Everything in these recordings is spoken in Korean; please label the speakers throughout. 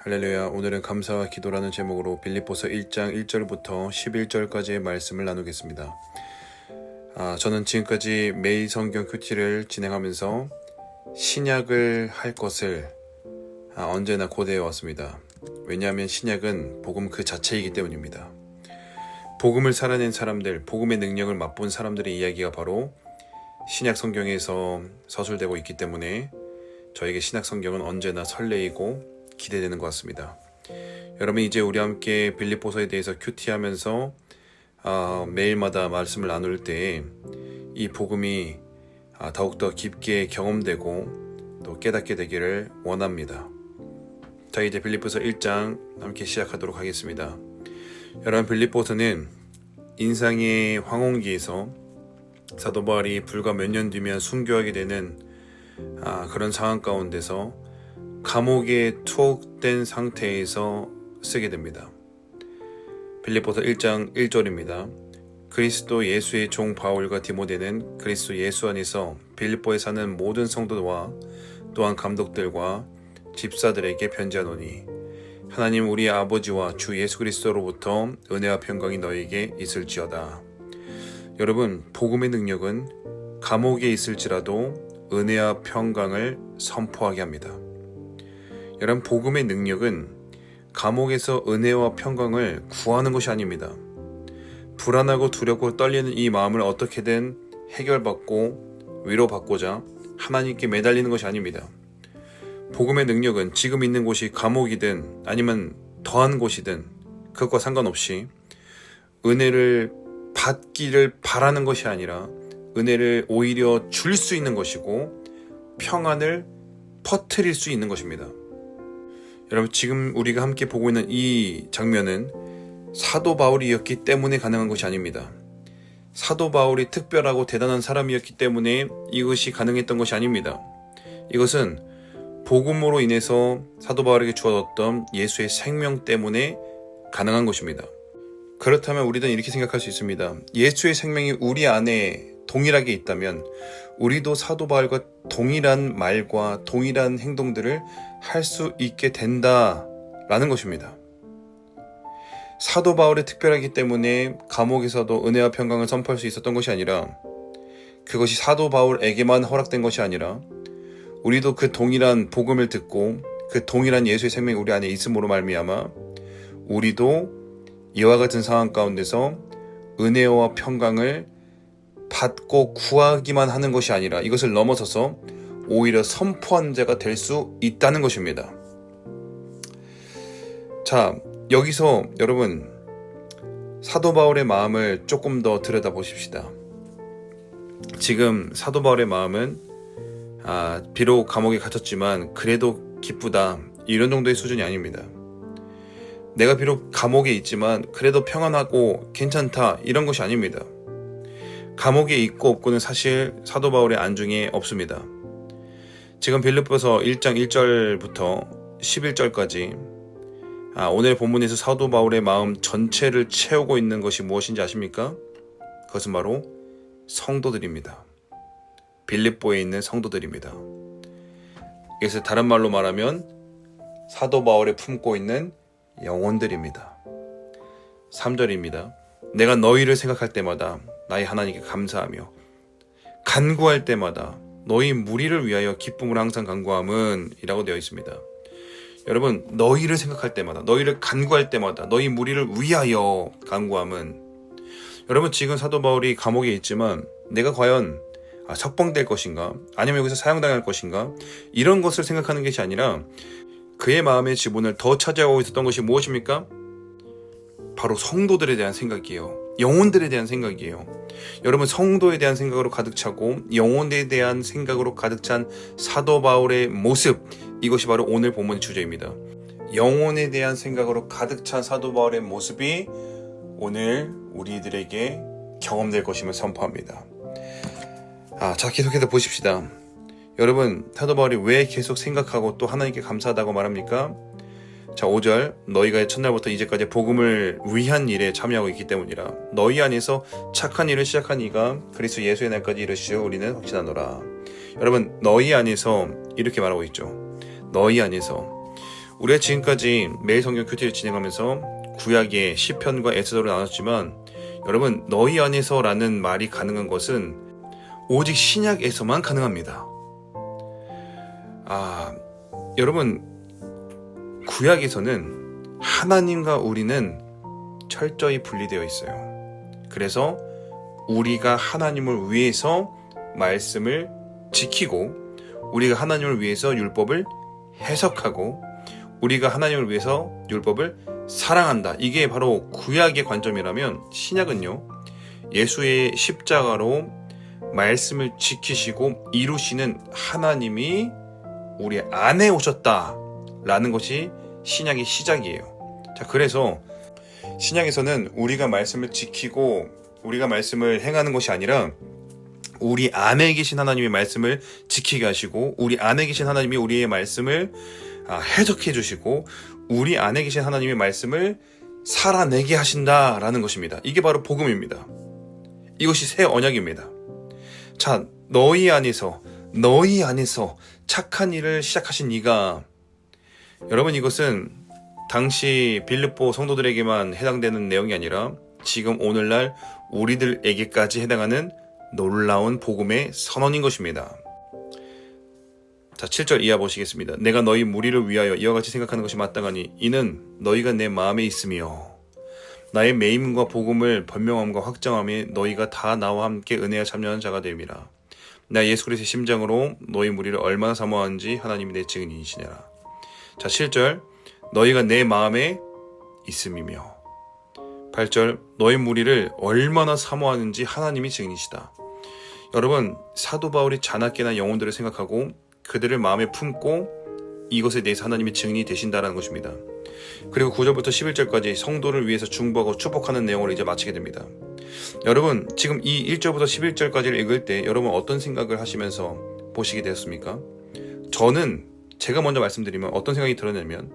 Speaker 1: 할렐루야. 오늘은 감사와 기도라는 제목으로 빌립보서 1장 1절부터 11절까지의 말씀을 나누겠습니다. 저는 지금까지 매일 성경 큐티를 진행하면서 신약을 할 것을 언제나 고대해 왔습니다. 왜냐하면 신약은 복음 그 자체이기 때문입니다. 복음을 살아낸 사람들, 복음의 능력을 맛본 사람들의 이야기가 바로 신약 성경에서 서술되고 있기 때문에 저에게 신약 성경은 언제나 설레이고 기대되는 것 같습니다. 여러분, 이제 우리 함께 빌립보서에 대해서 큐티하면서 매일마다 말씀을 나눌 때 이 복음이 더욱더 깊게 경험되고 또 깨닫게 되기를 원합니다. 자, 이제 빌립보서 1장 함께 시작하도록 하겠습니다. 여러분, 빌립보서는 인상의 황혼기에서 사도 바울이 불과 몇 년 뒤면 순교하게 되는 그런 상황 가운데서 감옥에 투옥된 상태에서 쓰게 됩니다. 빌립보서 1장 1절입니다. 그리스도 예수의 종 바울과 디모데는 그리스도 예수 안에서 빌립보에 사는 모든 성도와 또한 감독들과 집사들에게 편지하노니 하나님 우리 아버지와 주 예수 그리스도로부터 은혜와 평강이 너에게 있을지어다. 여러분, 복음의 능력은 감옥에 있을지라도 은혜와 평강을 선포하게 합니다. 여러분, 복음의 능력은 감옥에서 은혜와 평강을 구하는 것이 아닙니다. 불안하고 두렵고 떨리는 이 마음을 어떻게든 해결받고 위로받고자 하나님께 매달리는 것이 아닙니다. 복음의 능력은 지금 있는 곳이 감옥이든 아니면 더한 곳이든 그것과 상관없이 은혜를 받기를 바라는 것이 아니라 은혜를 오히려 줄 수 있는 것이고 평안을 퍼뜨릴 수 있는 것입니다. 여러분, 지금 우리가 함께 보고 있는 이 장면은 사도 바울이었기 때문에 가능한 것이 아닙니다. 사도 바울이 특별하고 대단한 사람이었기 때문에 이것이 가능했던 것이 아닙니다. 이것은 복음으로 인해서 사도 바울에게 주어졌던 예수의 생명 때문에 가능한 것입니다. 그렇다면 우리는 이렇게 생각할 수 있습니다. 예수의 생명이 우리 안에 동일하게 있다면 우리도 사도 바울과 동일한 말과 동일한 행동들을 할 수 있게 된다라는 것입니다. 사도 바울이 특별하기 때문에 감옥에서도 은혜와 평강을 선포할 수 있었던 것이 아니라 그것이 사도 바울에게만 허락된 것이 아니라 우리도 그 동일한 복음을 듣고 그 동일한 예수의 생명이 우리 안에 있음으로 말미암아 우리도 이와 같은 상황 가운데서 은혜와 평강을 받고 구하기만 하는 것이 아니라 이것을 넘어서서 오히려 선포한 자가 될 수 있다는 것입니다. 자, 여기서 여러분, 사도 바울의 마음을 조금 더 들여다보십시다. 지금 사도 바울의 마음은 비록 감옥에 갇혔지만 그래도 기쁘다, 이런 정도의 수준이 아닙니다. 내가 비록 감옥에 있지만 그래도 평안하고 괜찮다, 이런 것이 아닙니다. 감옥에 있고 없고는 사실 사도 바울의 안중에 없습니다. 지금 빌립보서 1장 1절부터 11절까지 오늘 본문에서 사도 바울의 마음 전체를 채우고 있는 것이 무엇인지 아십니까? 그것은 바로 성도들입니다. 빌립보에 있는 성도들입니다. 이것을 다른 말로 말하면 사도 바울이 품고 있는 영혼들입니다. 3절입니다. 내가 너희를 생각할 때마다 나의 하나님께 감사하며 간구할 때마다 너희 무리를 위하여 기쁨을 항상 간구함은 이라고 되어 있습니다. 여러분, 너희를 생각할 때마다, 너희를 간구할 때마다, 너희 무리를 위하여 간구함은, 여러분, 지금 사도 바울이 감옥에 있지만 내가 과연 석방될 것인가, 아니면 여기서 사형당할 것인가, 이런 것을 생각하는 것이 아니라 그의 마음의 지분을 더 차지하고 있었던 것이 무엇입니까? 바로 성도들에 대한 생각이에요. 영혼들에 대한 생각이에요. 여러분, 성도에 대한 생각으로 가득 차고 영혼에 대한 생각으로 가득 찬 사도 바울의 모습, 이것이 바로 오늘 본문의 주제입니다. 영혼에 대한 생각으로 가득 찬 사도 바울의 모습이 오늘 우리들에게 경험될 것임을 선포합니다. 자, 계속해서 보십시다. 여러분, 사도 바울이 왜 계속 생각하고 또 하나님께 감사하다고 말합니까? 자, 5절, 너희가 첫날부터 이제까지 복음을 위한 일에 참여하고 있기 때문이라. 너희 안에서 착한 일을 시작한 이가 그리스도 예수의 날까지 이르시오 우리는 확신하노라. 여러분, 너희 안에서 이렇게 말하고 있죠. 너희 안에서. 우리가 지금까지 매일 성경 큐티를 진행하면서 구약의 시편과 에스더를 나눴지만 여러분, 너희 안에서 라는 말이 가능한 것은 오직 신약에서만 가능합니다. 여러분, 구약에서는 하나님과 우리는 철저히 분리되어 있어요. 그래서 우리가 하나님을 위해서 말씀을 지키고, 우리가 하나님을 위해서 율법을 해석하고, 우리가 하나님을 위해서 율법을 사랑한다. 이게 바로 구약의 관점이라면, 신약은요, 예수의 십자가로 말씀을 지키시고 이루시는 하나님이 우리 안에 오셨다라는 것이 신약의 시작이에요. 자, 그래서 신약에서는 우리가 말씀을 지키고 우리가 말씀을 행하는 것이 아니라 우리 안에 계신 하나님의 말씀을 지키게 하시고, 우리 안에 계신 하나님이 우리의 말씀을 해석해 주시고, 우리 안에 계신 하나님의 말씀을 살아내게 하신다라는 것입니다. 이게 바로 복음입니다. 이것이 새 언약입니다. 자, 너희 안에서 착한 일을 시작하신 이가, 여러분, 이것은 당시 빌립보 성도들에게만 해당되는 내용이 아니라 지금 오늘날 우리들에게까지 해당하는 놀라운 복음의 선언인 것입니다. 자, 7절 이하 보시겠습니다. 내가 너희 무리를 위하여 이와 같이 생각하는 것이 마땅하니 이는 너희가 내 마음에 있으며 나의 매임과 복음을 변명함과 확정함에 너희가 다 나와 함께 은혜에 참여하는 자가 됨이라. 나 예수 그리스도의 심장으로 너희 무리를 얼마나 사모하는지 하나님이 내 증인이시니라. 자, 7절 너희가 내 마음에 있음이며, 8절 너희 무리를 얼마나 사모하는지 하나님이 증인이시다. 여러분, 사도 바울이 자나깨나 영혼들을 생각하고 그들을 마음에 품고 이것에 대해서 하나님이 증인이 되신다는 것입니다. 그리고 9절부터 11절까지 성도를 위해서 중보하고 축복하는 내용을 이제 마치게 됩니다. 여러분, 지금 이 1절부터 11절까지를 읽을 때 여러분 어떤 생각을 하시면서 보시게 되었습니까? 저는 제가 먼저 말씀드리면 어떤 생각이 들었냐면,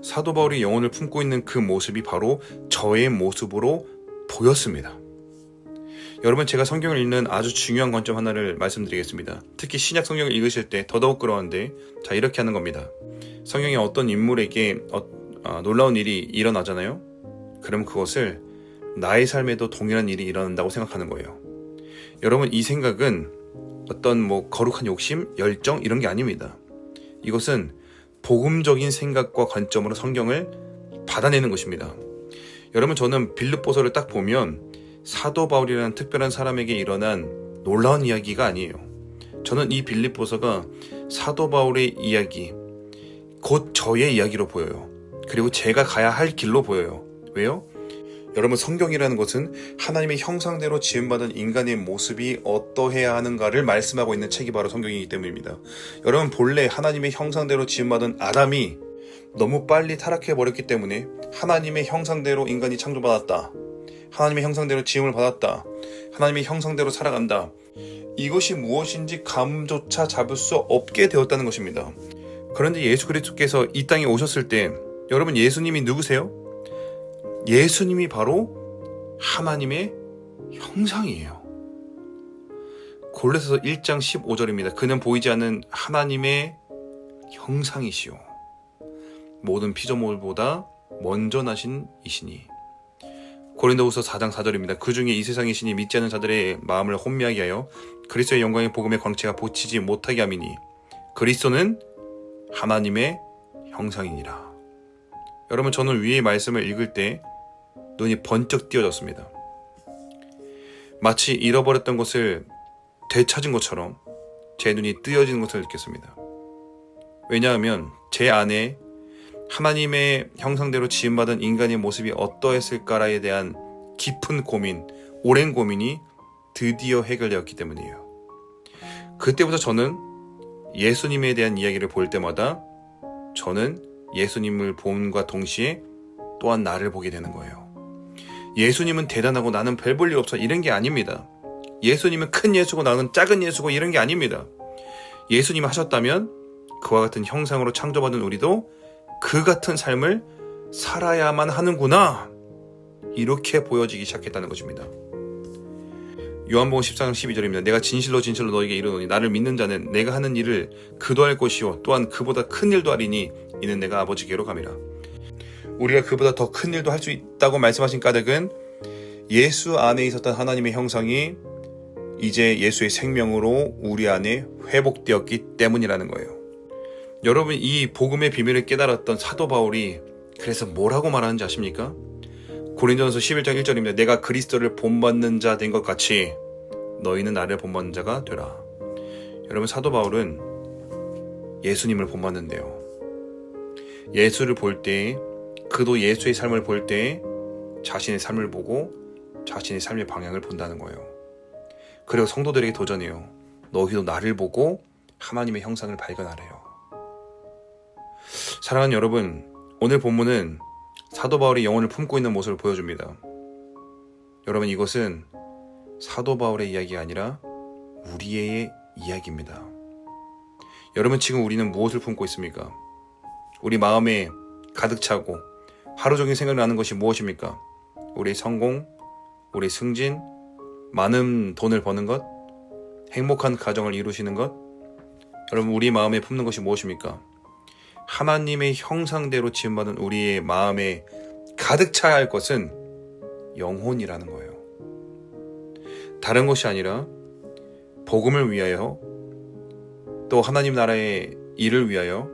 Speaker 1: 사도 바울이 영혼을 품고 있는 그 모습이 바로 저의 모습으로 보였습니다. 여러분, 제가 성경을 읽는 아주 중요한 관점 하나를 말씀드리겠습니다. 특히 신약 성경을 읽으실 때 더더욱 그러한데, 자, 이렇게 하는 겁니다. 성경에 어떤 인물에게 놀라운 일이 일어나잖아요. 그럼 그것을 나의 삶에도 동일한 일이 일어난다고 생각하는 거예요. 여러분, 이 생각은 어떤 거룩한 욕심, 열정 이런 게 아닙니다. 이것은 복음적인 생각과 관점으로 성경을 받아내는 것입니다. 여러분, 저는 빌립보서를 딱 보면 사도 바울이라는 특별한 사람에게 일어난 놀라운 이야기가 아니에요. 저는 이 빌립보서가 사도 바울의 이야기, 곧 저의 이야기로 보여요. 그리고 제가 가야 할 길로 보여요. 왜요? 여러분, 성경이라는 것은 하나님의 형상대로 지음받은 인간의 모습이 어떠해야 하는가를 말씀하고 있는 책이 바로 성경이기 때문입니다. 여러분, 본래 하나님의 형상대로 지음받은 아담이 너무 빨리 타락해버렸기 때문에 하나님의 형상대로 인간이 창조받았다, 하나님의 형상대로 지음을 받았다, 하나님의 형상대로 살아간다, 이것이 무엇인지 감조차 잡을 수 없게 되었다는 것입니다. 그런데 예수 그리스도께서 이 땅에 오셨을 때, 여러분, 예수님이 누구세요? 예수님이 바로 하나님의 형상이에요. 골로새서 1장 15절입니다. 그는 보이지 않는 하나님의 형상이시오, 모든 피조물보다 먼저 나신 이시니. 고린도후서 4장 4절입니다. 그 중에 이 세상의 신이 믿지 않는 자들의 마음을 혼미하게 하여 그리스도의 영광의 복음의 광채가 보치지 못하게 함이니 그리스도는 하나님의 형상이니라. 여러분, 저는 위의 말씀을 읽을 때 눈이 번쩍 띄어졌습니다. 마치 잃어버렸던 것을 되찾은 것처럼 제 눈이 뜨여지는 것을 느꼈습니다. 왜냐하면 제 안에 하나님의 형상대로 지음받은 인간의 모습이 어떠했을까에 대한 깊은 고민, 오랜 고민이 드디어 해결되었기 때문이에요. 그때부터 저는 예수님에 대한 이야기를 볼 때마다 저는 예수님을 봄과 동시에 또한 나를 보게 되는 거예요. 예수님은 대단하고 나는 별 볼 일 없어, 이런 게 아닙니다. 예수님은 큰 예수고 나는 작은 예수고 이런 게 아닙니다. 예수님이 하셨다면 그와 같은 형상으로 창조받은 우리도 그 같은 삶을 살아야만 하는구나, 이렇게 보여지기 시작했다는 것입니다. 요한복음 14장 12절입니다. 내가 진실로 진실로 너에게 이르노니 나를 믿는 자는 내가 하는 일을 그도 할 것이요 또한 그보다 큰 일도 하리니 이는 내가 아버지께로 감이라. 우리가 그보다 더 큰 일도 할 수 있다고 말씀하신 까닭은 예수 안에 있었던 하나님의 형상이 이제 예수의 생명으로 우리 안에 회복되었기 때문이라는 거예요. 여러분, 이 복음의 비밀을 깨달았던 사도 바울이 그래서 뭐라고 말하는지 아십니까? 고린도전서 11장 1절입니다. 내가 그리스도를 본받는 자 된 것 같이 너희는 나를 본받는 자가 되라. 여러분, 사도 바울은 예수님을 본받는데요. 예수를 볼 때, 그도 예수의 삶을 볼 때 자신의 삶을 보고 자신의 삶의 방향을 본다는 거예요. 그리고 성도들에게 도전해요. 너희도 나를 보고 하나님의 형상을 발견하래요. 사랑하는 여러분, 오늘 본문은 사도 바울이 영혼을 품고 있는 모습을 보여줍니다. 여러분, 이것은 사도 바울의 이야기가 아니라 우리의 이야기입니다. 여러분, 지금 우리는 무엇을 품고 있습니까? 우리 마음에 가득 차고 하루 종일 생각나는 것이 무엇입니까? 우리의 성공, 우리의 승진, 많은 돈을 버는 것, 행복한 가정을 이루시는 것. 여러분, 우리 마음에 품는 것이 무엇입니까? 하나님의 형상대로 지음받은 우리의 마음에 가득 차야 할 것은 영혼이라는 거예요. 다른 것이 아니라 복음을 위하여, 또 하나님 나라의 일을 위하여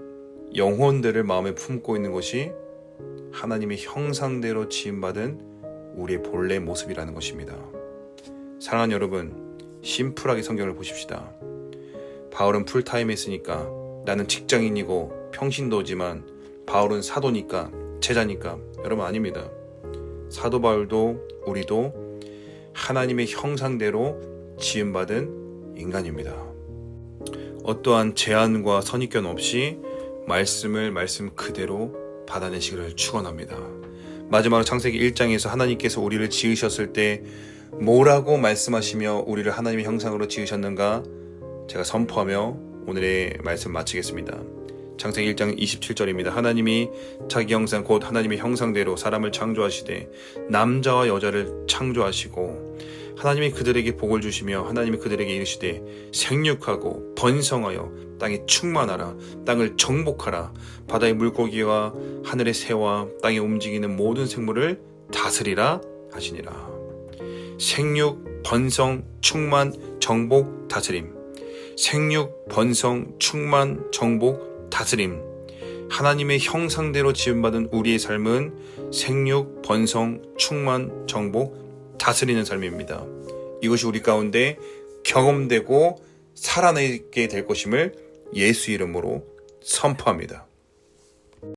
Speaker 1: 영혼들을 마음에 품고 있는 것이 하나님의 형상대로 지음받은 우리의 본래 모습이라는 것입니다. 사랑하는 여러분, 심플하게 성경을 보십시다. 바울은 풀타임 했으니까, 나는 직장인이고 평신도지만 바울은 사도니까, 제자니까. 여러분, 아닙니다. 사도 바울도 우리도 하나님의 형상대로 지음받은 인간입니다. 어떠한 제한과 선입견 없이 말씀 그대로 받아내시기를 축원합니다. 마지막으로 창세기 1장에서 하나님께서 우리를 지으셨을 때 뭐라고 말씀하시며 우리를 하나님의 형상으로 지으셨는가 제가 선포하며 오늘의 말씀 마치겠습니다. 창세기 1장 27절입니다. 하나님이 자기 형상 곧 하나님의 형상대로 사람을 창조하시되 남자와 여자를 창조하시고 하나님이 그들에게 복을 주시며 하나님이 그들에게 이르시되 생육하고 번성하여 땅에 충만하라. 땅을 정복하라. 바다의 물고기와 하늘의 새와 땅에 움직이는 모든 생물을 다스리라 하시니라. 생육, 번성, 충만, 정복, 다스림. 생육, 번성, 충만, 정복, 다스림. 하나님의 형상대로 지음받은 우리의 삶은 생육, 번성, 충만, 정복, 다스리는 삶입니다. 이것이 우리 가운데 경험되고 살아내게 될 것임을 예수 이름으로 선포합니다.